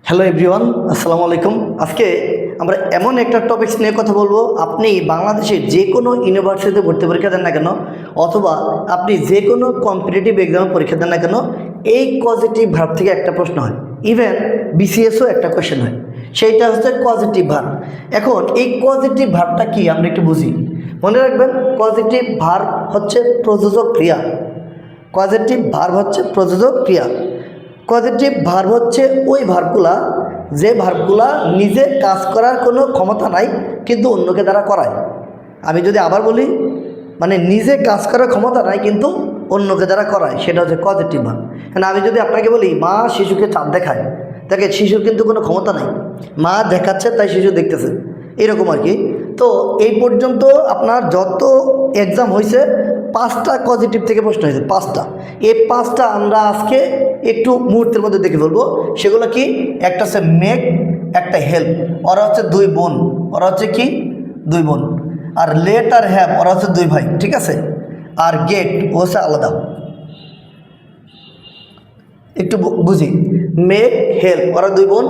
Hello everyone, আসসালামু আলাইকুম। আজকে আমরা এমন একটা টপিকস নিয়ে কথা বলবো। আপনি বাংলাদেশের যে কোনো ইউনিভার্সিটিতে ভর্তি পরীক্ষা দেন না কেন, অথবা আপনি যে কোনো কম্পিটিটিভ এক্সামে পরীক্ষা দেন না কেন, এই পজিটিভ ভার্ব থেকে একটা প্রশ্ন হয়। ইভেন বিসিএসও একটা কোয়েশ্চেন হয়, সেইটা হচ্ছে পজিটিভ ভার্ব। এখন এই পজিটিভ ভার্বটা কি আমরা একটু বুঝি। মনে রাখবেন, পজিটিভ ভার্ব হচ্ছে প্রযোজক ক্রিয়া। পজিটিভ ভার্ব হচ্ছে প্রযোজক ক্রিয়া। পজিটিভ ভার্ব হচ্ছে ওই ভার্বগুলা যে ভার্বগুলা নিজে কাজ করার কোনো ক্ষমতা নাই কিন্তু অন্যকে দ্বারা করায়। আমি যদি আবার বলি, মানে নিজে কাজ করার ক্ষমতা নাই কিন্তু অন্যকে দ্বারা করায়, সেটা হচ্ছে পজিটিভ ভার্ব। কারণ আমি যদি আপনাকে বলি মা শিশুকে চাঁদ দেখায়, তাকে শিশুর কিন্তু কোনো ক্ষমতা নাই, মা দেখাচ্ছে তাই শিশু দেখতেছে, এরকম আর কি। তো এই পর্যন্ত আপনার যত এক্সাম হয়েছে 5টা পজিটিভ থেকে প্রশ্ন হয়েছে, 5টা। এই 5টা আমরা আজকে একটু মুহূর্তের মধ্যে দেখে ফেলবো। সেগুলো কি? একটা হচ্ছে মেক, একটা হেল্প, ওরা হচ্ছে দুই বোন, ওরা হচ্ছে কি দুই বোন। আর লেট আর হ্যাভ, ওরা হচ্ছে দুই ভাই, ঠিক আছে। আর গেট ও হচ্ছে আলাদা। একটু বুঝি, মেক হেল্প ওরা দুই বোন,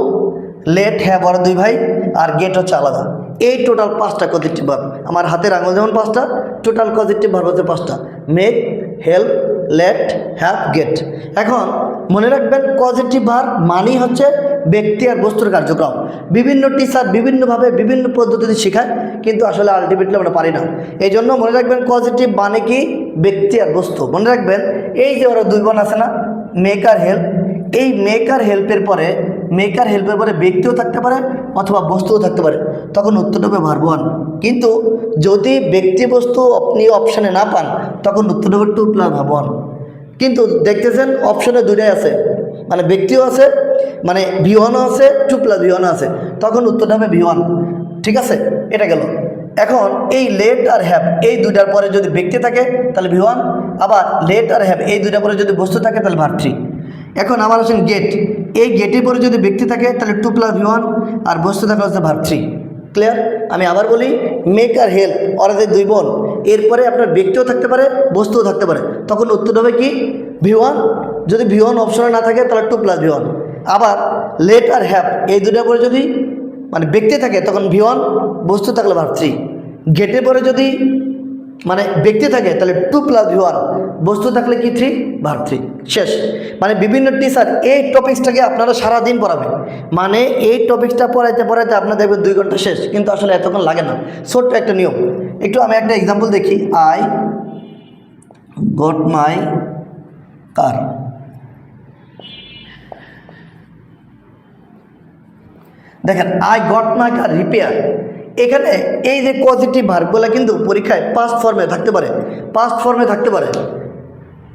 লেট হ্যাভ ওরা দুই ভাই, আর গেট হচ্ছে আলাদা। এই টোটাল 5টা পজিটিভ ভার্ব। আমার হাতের আঙুল যেমন 5টা, টোটাল পজিটিভ ভার্ব হচ্ছে 5টা: make, help, let, have, get. এখন মনে রাখবেন, পজিটিভ ভার্ব মানেই হচ্ছে ব্যক্তি আর বস্তুর কার্যক্রম। বিভিন্ন টিচার বিভিন্নভাবে বিভিন্ন পদ্ধতিতে শেখায়, কিন্তু আসলে আলটিমেটলি আমরা পারি না। এই জন্য মনে রাখবেন, পজিটিভ মানে কি ব্যক্তি আর বস্তু। মনে রাখবেন, এই যে ওরা দুই বোন আছে না, মেক আর হেল্প, এই মেক আর হেল্পের পরে ব্যক্তিও থাকতে পারে অথবা বস্তুও থাকতে পারে, তখন উত্তরটা হবে ভার্ব ওয়ান। কিন্তু যদি ব্যক্তি বস্তু আপনি অপশানে না পান, তখন উত্তরটা হবে টু প্লাস ভার্ব ওয়ান। কিন্তু দেখতেছেন অপশানে দুইটাই আছে, মানে ব্যক্তিও আছে, মানে ভি ওয়ানও আছে, টু প্লাস ভি ওয়ানও আছে, তখন উত্তরটা হবে ভি ওয়ান। ঠিক আছে, এটা গেল। এখন এই লেট আর হ্যাভ এই দুইটার পরে যদি ব্যক্তি থাকে তাহলে ভি ওয়ান, আবার লেট আর হ্যাভ এই দুইটার পরে যদি বস্তু থাকে তাহলে ভার্ব থ্রি। এখন আমার আসেন গেট, এই গেটের পরে যদি ব্যক্তি থাকে তাহলে টু প্লাস ভি ওয়ান, আর বস্তু থাকলে হচ্ছে ভার্ব থ্রি। ক্লিয়ার? আমি আবার বলি, মেক আর হেল্প ওরা যে দুই বোন, এরপরে আপনার ব্যক্তিও থাকতে পারে বস্তুও থাকতে পারে, তখন উত্তর হবে কি ভি ওয়ান। যদি ভি ওয়ান অপশনে না থাকে তাহলে টু প্লাস ভি ওয়ান। আবার লেট আর হ্যাভ এই দুটার পরে যদি মানে ব্যক্তি থাকে তখন ভি ওয়ান, বস্তু থাকলে ভার্ব থ্রি। গেটের পরে যদি মানে ব্যক্তি থাকে তাহলে টু প্লাস ভি ওয়ান, বস্তু থাকলে কি থ্রি, ভার্ব থ্রি। শেষ। মানে বিভিন্ন টিচার এই টপিক্সটাকে আপনারা সারাদিন পড়াবেন, মানে এই টপিক্সটা পড়াইতে পড়াইতে আপনার দেখবেন 2 ঘন্টা শেষ, কিন্তু আসলে এতক্ষণ লাগে না। ছোট্ট একটা নিয়ম, একটু আমি একটা এক্সাম্পল দেখি। আই গট মাই কার। দেখেন, I got my car repair. এখানে এই যে পজিটিভ ভার্বগুলো কিন্তু পরীক্ষায় পাস্ট ফর্মে থাকতে পারে, পাস্ট ফর্মে থাকতে পারে।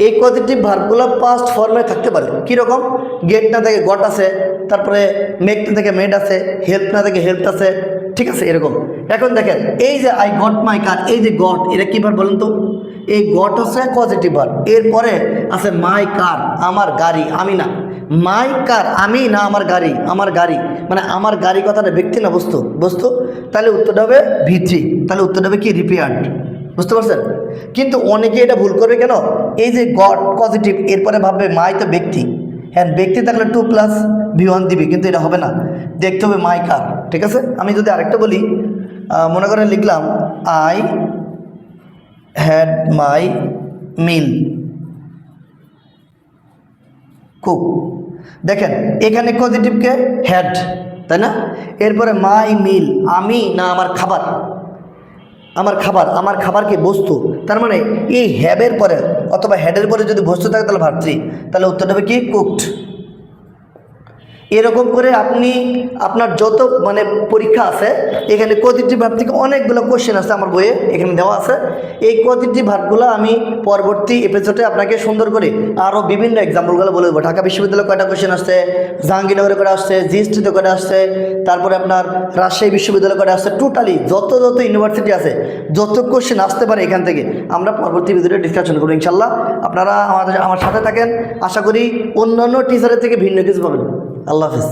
এই পজিটিভ ভার্বগুলো পাস্ট ফর্মে থাকতে পারে। কীরকম? গেট না থেকে গট আছে, তারপরে মেক না থেকে মেড আছে, হেল্প না থেকে হেল্প আছে, ঠিক আছে, এরকম। এখন দেখেন, এই যে আই গট মাই কার, এই যে গট, এটা কী ভার্ব বলেন তো? এই গট হচ্ছে পজিটিভ ভার্ব। এরপরে আছে মাই কার, আমার গাড়ি, আমি না। মাই কার আমি না, আমার গাড়ি, আমার গাড়ি, মানে আমার গাড়ি কথাটা ব্যক্তি না বস্তু, বস্তু। তাহলে উত্তরটা হবে ভি3, তাহলে উত্তরটা হবে কি রিপেয়ার্ড। বুঝতে পারছেন? কিন্তু অনেকে এটা ভুল করবে কেন, এই যে গড পজিটিভ এরপরে ভাববে মাই তো ব্যক্তি, হ্যাঁ ব্যক্তি থাকলে টু প্লাস ভি ওয়ান দিবি, কিন্তু এটা হবে না, দেখতে হবে মাই কার। ঠিক আছে, আমি যদি আরেকটা বলি, মনে করেন লিখলাম I had my meal cook. দেখেন এখানে পজিটিভকে হ্যাড, তাই না? এরপরে মাই মিল, আমি না আমার খাবার, আমার খাবার, আমার খাবার কি বস্তু। তার মানে এই হ্যাবের পরে অথবা হ্যাডের পরে যদি বস্তু থাকে তাহলে ভার্ব থ্রি, তাহলে উত্তরটা হবে কি কুকড। এরকম করে আপনি আপনার যত মানে পরীক্ষা আছে, এখানে পজিটিভ ভার্ব থেকে অনেকগুলো কোশ্চেন আছে আমার বইয়ে, এখানে দেওয়া আছে। এই পজিটিভ ভার্বগুলো আমি পরবর্তী এপিসোডে আপনাকে সুন্দর করে আরও বিভিন্ন এক্সাম্পলগুলো বলে দেবো। ঢাকা বিশ্ববিদ্যালয়ে কয়টা কোশ্চেন আসছে, জাহাঙ্গীরনগরে কয়টা আসছে, জিএসটিতে কয়টা আসছে, তারপরে আপনার রাজশাহী বিশ্ববিদ্যালয়ে কয়টা আসছে, টোটালি যত ইউনিভার্সিটি আছে যত কোশ্চেন আসতে পারে এখান থেকে আমরা পরবর্তী ভিডিওতে ডিসকাশন করবো ইনশাল্লাহ। আপনারা আমার সাথে থাকেন, আশা করি অন্যান্য টিচারের থেকে ভিন্ন কিছু পাবেন। আল্লাহ হাফিজ।